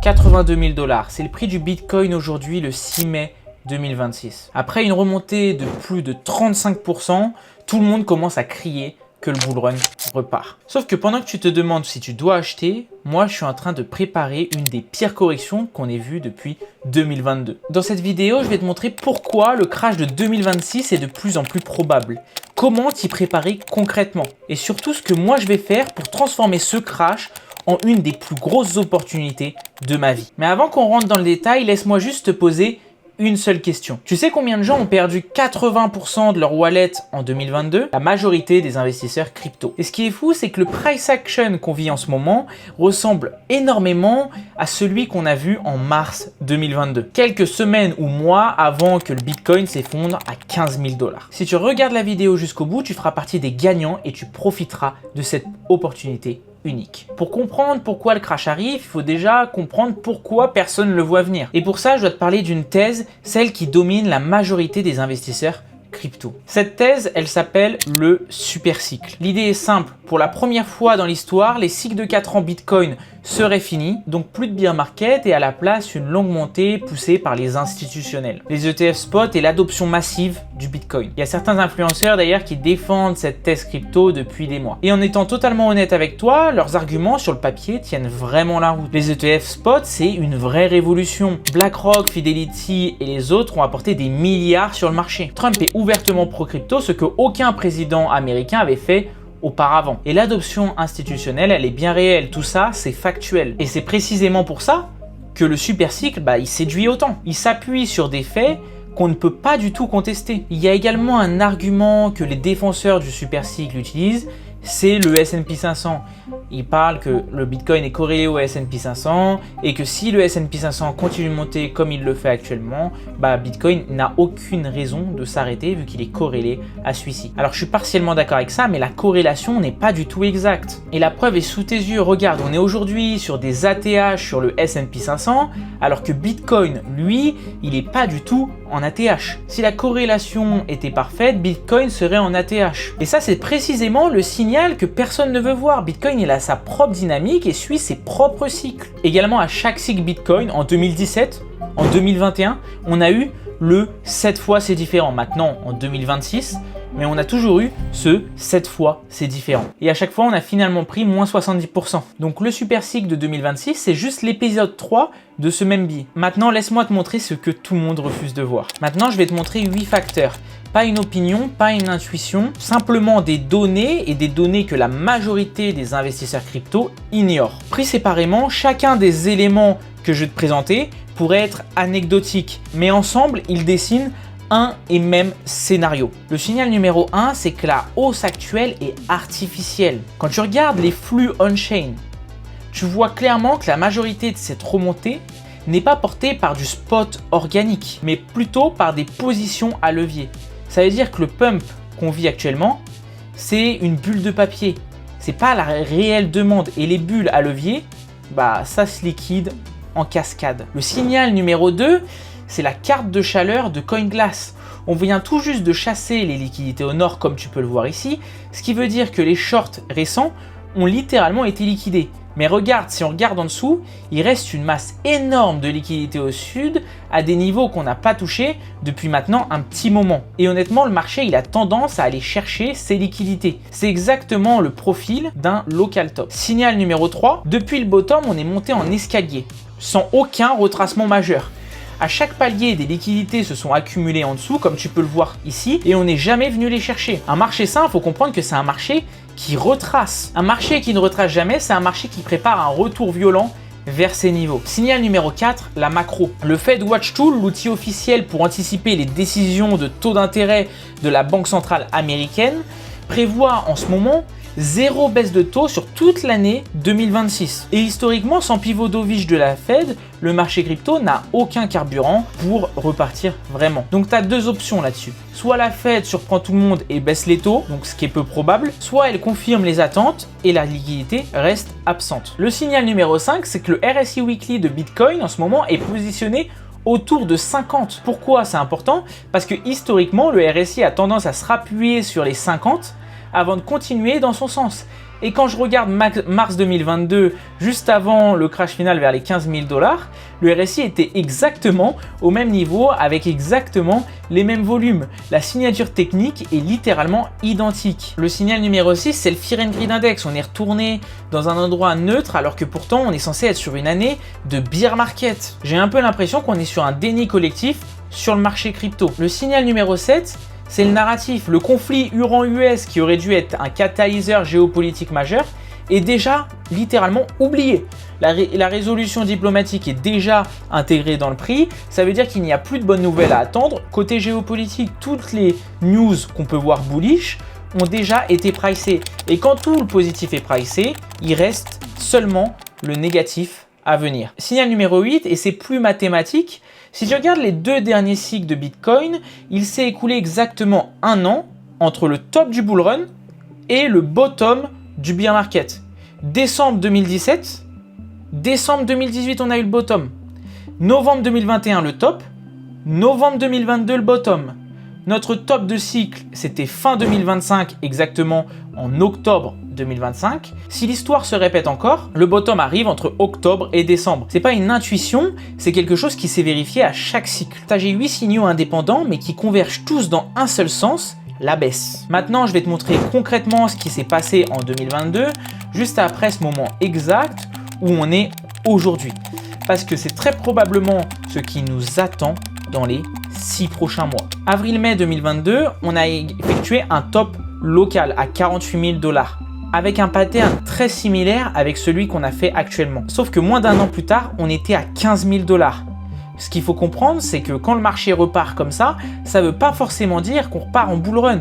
82 000 $, c'est le prix du Bitcoin aujourd'hui le 6 mai 2026. Après une remontée de plus de 35%, tout le monde commence à crier que le bull run repart. Sauf que pendant que tu te demandes si tu dois acheter, moi je suis en train de préparer une des pires corrections qu'on ait vues depuis 2022. Dans cette vidéo, je vais te montrer pourquoi le crash de 2026 est de plus en plus probable. Comment t'y préparer concrètement et surtout ce que moi je vais faire pour transformer ce crash en une des plus grosses opportunités de ma vie. Mais avant qu'on rentre dans le détail, laisse-moi juste te poser une seule question. Tu sais combien de gens ont perdu 80% de leur wallet en 2022? La majorité des investisseurs crypto. Et ce qui est fou, c'est que le price action qu'on vit en ce moment ressemble énormément à celui qu'on a vu en mars 2022. Quelques semaines ou mois avant que le Bitcoin s'effondre à 15 000 $. Si tu regardes la vidéo jusqu'au bout, tu feras partie des gagnants et tu profiteras de cette opportunité unique. Pour comprendre pourquoi le crash arrive, il faut déjà comprendre pourquoi personne ne le voit venir. Et pour ça, je dois te parler d'une thèse, celle qui domine la majorité des investisseurs crypto. Cette thèse, elle s'appelle le super cycle. L'idée est simple. Pour la première fois dans l'histoire, les cycles de 4 ans Bitcoin seraient finis, donc plus de bear market et à la place une longue montée poussée par les institutionnels, les ETF spot et l'adoption massive du Bitcoin. Il y a certains influenceurs d'ailleurs qui défendent cette thèse crypto depuis des mois. Et en étant totalement honnête avec toi, leurs arguments sur le papier tiennent vraiment la route. Les ETF spot, c'est une vraie révolution. BlackRock, Fidelity et les autres ont apporté des milliards sur le marché. Trump est ouvertement pro-crypto, ce que aucun président américain avait fait auparavant. Et l'adoption institutionnelle, elle est bien réelle. Tout ça, c'est factuel. Et c'est précisément pour ça que le super cycle, il séduit autant. Il s'appuie sur des faits qu'on ne peut pas du tout contester. Il y a également un argument que les défenseurs du super cycle utilisent, c'est le S&P 500. Ils parlent que le Bitcoin est corrélé au S&P 500 et que si le S&P 500 continue de monter comme il le fait actuellement, Bitcoin n'a aucune raison de s'arrêter vu qu'il est corrélé à celui-ci. Alors je suis partiellement d'accord avec ça, mais la corrélation n'est pas du tout exacte. Et la preuve est sous tes yeux. Regarde, on est aujourd'hui sur des ATH sur le S&P 500 alors que Bitcoin, lui, il n'est pas du tout en ATH. Si la corrélation était parfaite, Bitcoin serait en ATH. Et ça, c'est précisément le signal que personne ne veut voir. Bitcoin, il a sa propre dynamique et suit ses propres cycles. Également, à chaque cycle Bitcoin, en 2017, en 2021, on a eu le 7 fois c'est différent. Maintenant, en 2026, mais on a toujours eu ce 7 fois c'est différent. Et à chaque fois, on a finalement pris moins 70%. Donc le super cycle de 2026, c'est juste l'épisode 3 de ce même billet. Maintenant, laisse-moi te montrer ce que tout le monde refuse de voir. Maintenant, je vais te montrer 8 facteurs. Pas une opinion, pas une intuition, simplement des données et des données que la majorité des investisseurs crypto ignorent. Pris séparément, chacun des éléments que je vais te présenter pourrait être anecdotique, mais ensemble, ils dessinent un et même scénario. Le signal numéro 1, c'est que la hausse actuelle est artificielle. Quand tu regardes les flux on-chain, tu vois clairement que la majorité de cette remontée n'est pas portée par du spot organique, mais plutôt par des positions à levier. Ça veut dire que le pump qu'on vit actuellement, c'est une bulle de papier. C'est pas la réelle demande. Et les bulles à levier, ça se liquide en cascade. Le signal numéro 2, c'est la carte de chaleur de CoinGlass. On vient tout juste de chasser les liquidités au nord, comme tu peux le voir ici, ce qui veut dire que les shorts récents ont littéralement été liquidés. Mais regarde, si on regarde en dessous, il reste une masse énorme de liquidités au sud à des niveaux qu'on n'a pas touchés depuis maintenant un petit moment. Et honnêtement, le marché, il a tendance à aller chercher ces liquidités. C'est exactement le profil d'un local top. Signal numéro 3, depuis le bottom, on est monté en escalier, sans aucun retracement majeur. À chaque palier, des liquidités se sont accumulées en dessous, comme tu peux le voir ici, et on n'est jamais venu les chercher. Un marché sain, il faut comprendre que c'est un marché qui retrace. Un marché qui ne retrace jamais, c'est un marché qui prépare un retour violent vers ces niveaux. Signal numéro 4, la macro. Le Fed Watch Tool, l'outil officiel pour anticiper les décisions de taux d'intérêt de la Banque centrale américaine, prévoit en ce moment 0 baisse de taux sur toute l'année 2026. Et historiquement, sans pivot dovish de la Fed, le marché crypto n'a aucun carburant pour repartir vraiment. Donc tu as deux options là-dessus. Soit la Fed surprend tout le monde et baisse les taux, donc ce qui est peu probable, soit elle confirme les attentes et la liquidité reste absente. Le signal numéro 5, c'est que le RSI Weekly de Bitcoin en ce moment est positionné autour de 50. Pourquoi c'est important? Parce que historiquement, le RSI a tendance à se rappuyer sur les 50 avant de continuer dans son sens. Et quand je regarde mars 2022, juste avant le crash final vers les 15 000 $, le RSI était exactement au même niveau avec exactement les mêmes volumes. La signature technique est littéralement identique. Le signal numéro 6, c'est le Fear and Greed Index. On est retourné dans un endroit neutre alors que pourtant on est censé être sur une année de bear market. J'ai un peu l'impression qu'on est sur un déni collectif sur le marché crypto. Le signal numéro 7, c'est le narratif. Le conflit Iran-US qui aurait dû être un catalyseur géopolitique majeur est déjà littéralement oublié. La résolution diplomatique est déjà intégrée dans le prix. Ça veut dire qu'il n'y a plus de bonnes nouvelles à attendre. Côté géopolitique, toutes les news qu'on peut voir bullish ont déjà été pricées. Et quand tout le positif est pricé, il reste seulement le négatif à venir. Signal numéro 8, et c'est plus mathématique. Si je regarde les 2 derniers cycles de Bitcoin, il s'est écoulé exactement 1 an entre le top du bull run et le bottom du bear market. Décembre 2017, décembre 2018, on a eu le bottom. Novembre 2021, le top. Novembre 2022, le bottom. Notre top de cycle, c'était fin 2025, exactement en octobre 2025. Si l'histoire se répète encore, le bottom arrive entre octobre et décembre. C'est pas une intuition, c'est quelque chose qui s'est vérifié à chaque cycle. J'ai 8 signaux indépendants, mais qui convergent tous dans un seul sens, la baisse. Maintenant, je vais te montrer concrètement ce qui s'est passé en 2022, juste après ce moment exact où on est aujourd'hui. Parce que c'est très probablement ce qui nous attend dans les 6 prochains mois. Avril-mai 2022, on a effectué un top local à 48 000 $, avec un pattern très similaire avec celui qu'on a fait actuellement. Sauf que moins d'1 an plus tard, on était à 15 000 $. Ce qu'il faut comprendre, c'est que quand le marché repart comme ça ne veut pas forcément dire qu'on repart en bull run.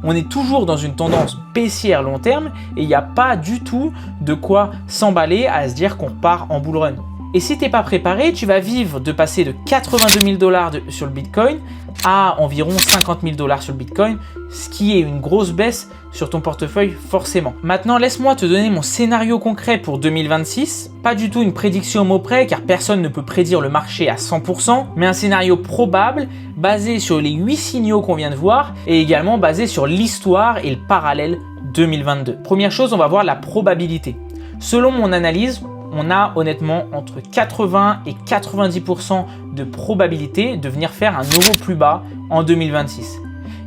On est toujours dans une tendance baissière long terme et il n'y a pas du tout de quoi s'emballer à se dire qu'on repart en bull run. Et si tu n'es pas préparé, tu vas vivre de passer de 82 000 $ sur le Bitcoin à environ 50 000 $ sur le Bitcoin, ce qui est une grosse baisse sur ton portefeuille forcément. Maintenant, laisse-moi te donner mon scénario concret pour 2026. Pas du tout une prédiction au mot près, car personne ne peut prédire le marché à 100%, mais un scénario probable basé sur les 8 signaux qu'on vient de voir et également basé sur l'histoire et le parallèle 2022. Première chose, on va voir la probabilité. Selon mon analyse, on a honnêtement entre 80 et 90% de probabilité de venir faire un nouveau plus bas en 2026.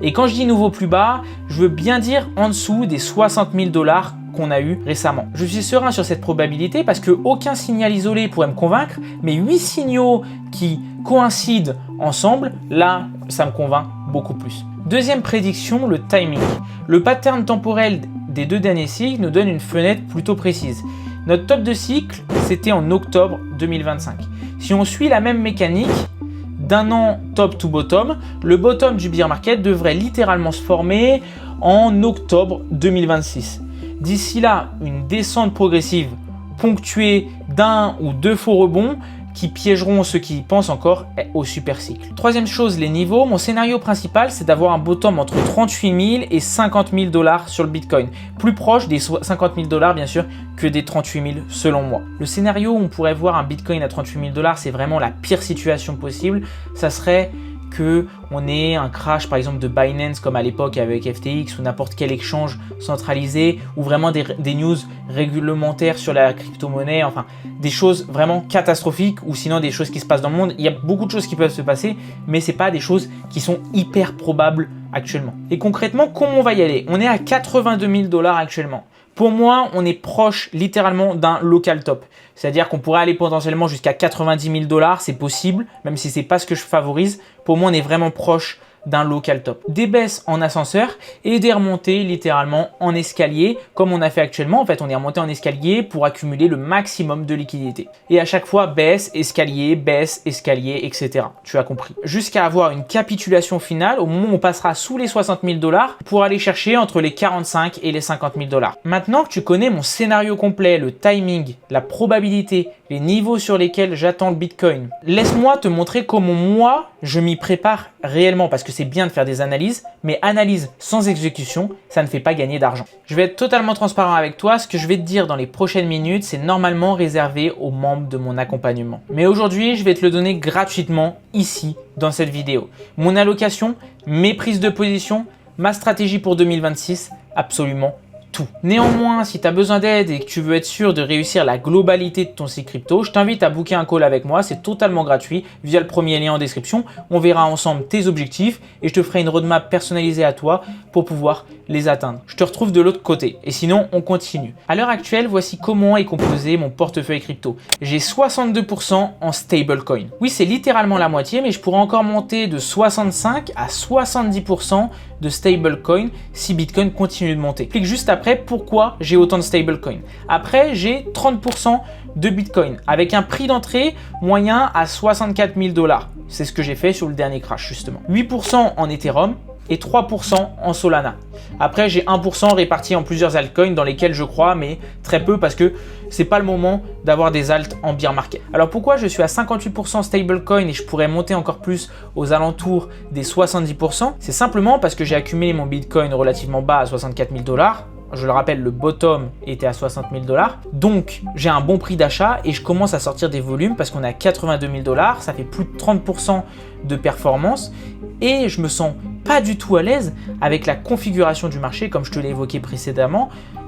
Et quand je dis nouveau plus bas, je veux bien dire en dessous des 60 000 $ qu'on a eu récemment. Je suis serein sur cette probabilité parce qu'aucun signal isolé pourrait me convaincre, mais 8 signaux qui coïncident ensemble, là, ça me convainc beaucoup plus. Deuxième prédiction, le timing. Le pattern temporel des 2 derniers cycles nous donne une fenêtre plutôt précise. Notre top de cycle, c'était en octobre 2025. Si on suit la même mécanique, d'1 an top to bottom, le bottom du bear market devrait littéralement se former en octobre 2026. D'ici là, une descente progressive ponctuée d'1 ou 2 faux rebonds qui piégeront ceux qui pensent encore au super cycle. Troisième chose, les niveaux. Mon scénario principal, c'est d'avoir un bottom entre 38 000 et 50 000 $ sur le Bitcoin. Plus proche des 50 000 $ bien sûr que des 38 000 selon moi. Le scénario où on pourrait voir un Bitcoin à 38 000 $, c'est vraiment la pire situation possible. Ça serait qu'on ait un crash par exemple de Binance comme à l'époque avec FTX ou n'importe quel échange centralisé ou vraiment des news réglementaires sur la crypto-monnaie, enfin des choses vraiment catastrophiques ou sinon des choses qui se passent dans le monde. Il y a beaucoup de choses qui peuvent se passer mais ce n'est pas des choses qui sont hyper probables actuellement. Et concrètement, comment on va y aller? On est à 82 000 $ actuellement. Pour moi, on est proche littéralement d'un local top. C'est-à-dire qu'on pourrait aller potentiellement jusqu'à 90 000 $, c'est possible, même si ce n'est pas ce que je favorise. Pour moi, on est vraiment proche d'un local top. Des baisses en ascenseur et des remontées littéralement en escalier, comme on a fait actuellement. En fait, on est remonté en escalier pour accumuler le maximum de liquidité. Et à chaque fois, baisse, escalier, etc. Tu as compris. Jusqu'à avoir une capitulation finale au moment où on passera sous les 60 000 $ pour aller chercher entre les 45 et les 50 000 $. Maintenant que tu connais mon scénario complet, le timing, la probabilité, les niveaux sur lesquels j'attends le Bitcoin, laisse-moi te montrer comment moi, je m'y prépare réellement parce que c'est bien de faire des analyses, mais analyse sans exécution, ça ne fait pas gagner d'argent. Je vais être totalement transparent avec toi. Ce que je vais te dire dans les prochaines minutes, c'est normalement réservé aux membres de mon accompagnement. Mais aujourd'hui, je vais te le donner gratuitement ici, dans cette vidéo. Mon allocation, mes prises de position, ma stratégie pour 2026, absolument tout. Néanmoins, si tu as besoin d'aide et que tu veux être sûr de réussir la globalité de ton cycle crypto, je t'invite à booker un call avec moi, c'est totalement gratuit via le premier lien en description. On verra ensemble tes objectifs et je te ferai une roadmap personnalisée à toi pour pouvoir les atteindre. Je te retrouve de l'autre côté et sinon on continue. À l'heure actuelle, voici comment est composé mon portefeuille crypto. J'ai 62% en stablecoin. Oui, c'est littéralement la moitié, mais je pourrais encore monter de 65 à 70% de stablecoin si Bitcoin continue de monter. Clique juste après pourquoi j'ai autant de stablecoin. Après, j'ai 30% de Bitcoin avec un prix d'entrée moyen à 64 000 $. C'est ce que j'ai fait sur le dernier crash justement. 8% en Ethereum et 3% en Solana. Après, j'ai 1% réparti en plusieurs altcoins dans lesquels je crois, mais très peu parce que c'est pas le moment d'avoir des alts en bear market. Alors pourquoi je suis à 58% stablecoin et je pourrais monter encore plus aux alentours des 70%? C'est simplement parce que j'ai accumulé mon Bitcoin relativement bas à 64 000 $. Je le rappelle, le bottom était à 60 000 $. Donc, j'ai un bon prix d'achat et je commence à sortir des volumes parce qu'on est à 82 000 $. Ça fait plus de 30% de performance et je me sens pas du tout à l'aise avec la configuration du marché comme je te l'ai évoqué précédemment.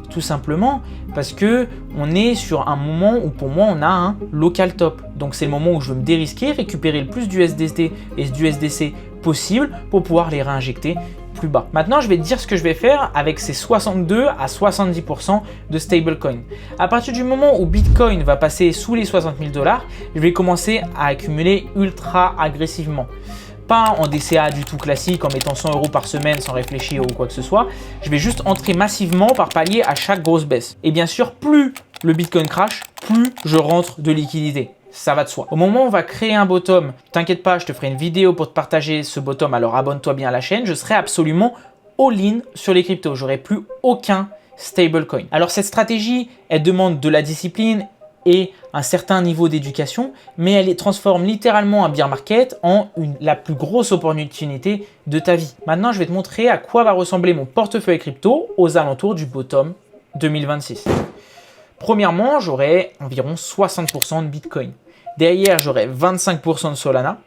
Tout simplement parce que on est sur un moment où pour moi on a un local top. Donc c'est le moment où je veux me dérisquer, récupérer le plus d'USDT et du USDC possible pour pouvoir les réinjecter plus bas. Maintenant, je vais te dire ce que je vais faire avec ces 62 à 70% de stablecoin. À partir du moment où Bitcoin va passer sous les 60 000 $, je vais commencer à accumuler ultra agressivement. Pas en DCA du tout classique, en mettant 100 € par semaine sans réfléchir ou quoi que ce soit. Je vais juste entrer massivement par palier à chaque grosse baisse. Et bien sûr, plus le Bitcoin crash, plus je rentre de liquidité. Ça va de soi. Au moment où on va créer un bottom, t'inquiète pas, je te ferai une vidéo pour te partager ce bottom, alors abonne-toi bien à la chaîne. Je serai absolument all-in sur les cryptos. J'aurai plus aucun stablecoin. Alors cette stratégie, elle demande de la discipline et un certain niveau d'éducation, mais elle transforme littéralement un bear market en la plus grosse opportunité de ta vie. Maintenant, je vais te montrer à quoi va ressembler mon portefeuille crypto aux alentours du bottom 2026. Premièrement, j'aurai environ 60% de Bitcoin. Derrière, j'aurai 25% de Solana,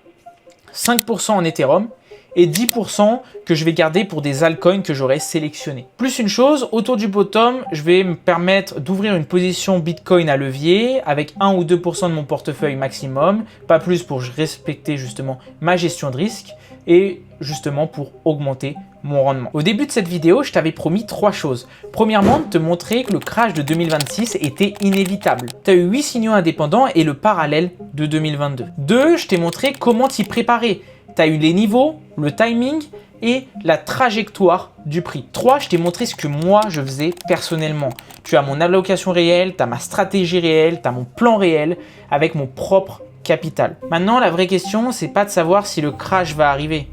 5% en Ethereum et 10% que je vais garder pour des altcoins que j'aurai sélectionnés. Plus une chose, autour du bottom, je vais me permettre d'ouvrir une position Bitcoin à levier avec 1 ou 2% de mon portefeuille maximum, pas plus pour respecter justement ma gestion de risque et justement pour augmenter mon rendement. Au début de cette vidéo, je t'avais promis 3 choses. Premièrement, de te montrer que le crash de 2026 était inévitable. Tu as eu 8 signaux indépendants et le parallèle de 2022. 2, je t'ai montré comment t'y préparer. Tu as eu les niveaux, le timing et la trajectoire du prix. 3, je t'ai montré ce que moi je faisais personnellement. Tu as mon allocation réelle, tu as ma stratégie réelle, tu as mon plan réel avec mon propre capital. Maintenant, la vraie question, c'est pas de savoir si le crash va arriver.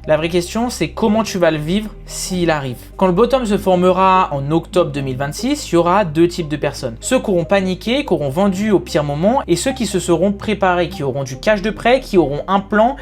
La vraie question, c'est comment tu vas le vivre s'il arrive. Quand le bottom se formera en octobre 2026, il y aura 2 types de personnes. Ceux qui auront paniqué, qui auront vendu au pire moment et ceux qui se seront préparés, qui auront du cash de prêt, qui auront un plan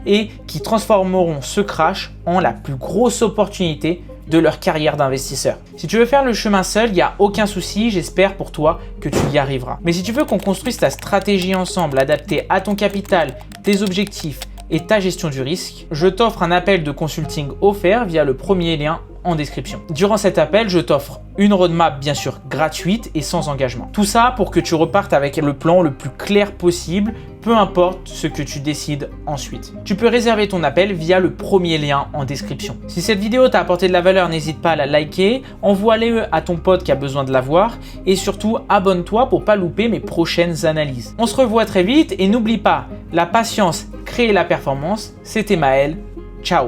et qui transformeront ce crash en la plus grosse opportunité de leur carrière d'investisseur. Si tu veux faire le chemin seul, il n'y a aucun souci, j'espère pour toi que tu y arriveras. Mais si tu veux qu'on construise ta stratégie ensemble, adaptée à ton capital, tes objectifs et ta gestion du risque, je t'offre un appel de consulting offert via le premier lien en description. Durant cet appel, je t'offre une roadmap bien sûr gratuite et sans engagement. Tout ça pour que tu repartes avec le plan le plus clair possible, peu importe ce que tu décides ensuite. Tu peux réserver ton appel via le premier lien en description. Si cette vidéo t'a apporté de la valeur, n'hésite pas à la liker, envoie-le à ton pote qui a besoin de la voir et surtout abonne-toi pour pas louper mes prochaines analyses. On se revoit très vite et n'oublie pas, la patience crée la performance. C'était Maël, ciao.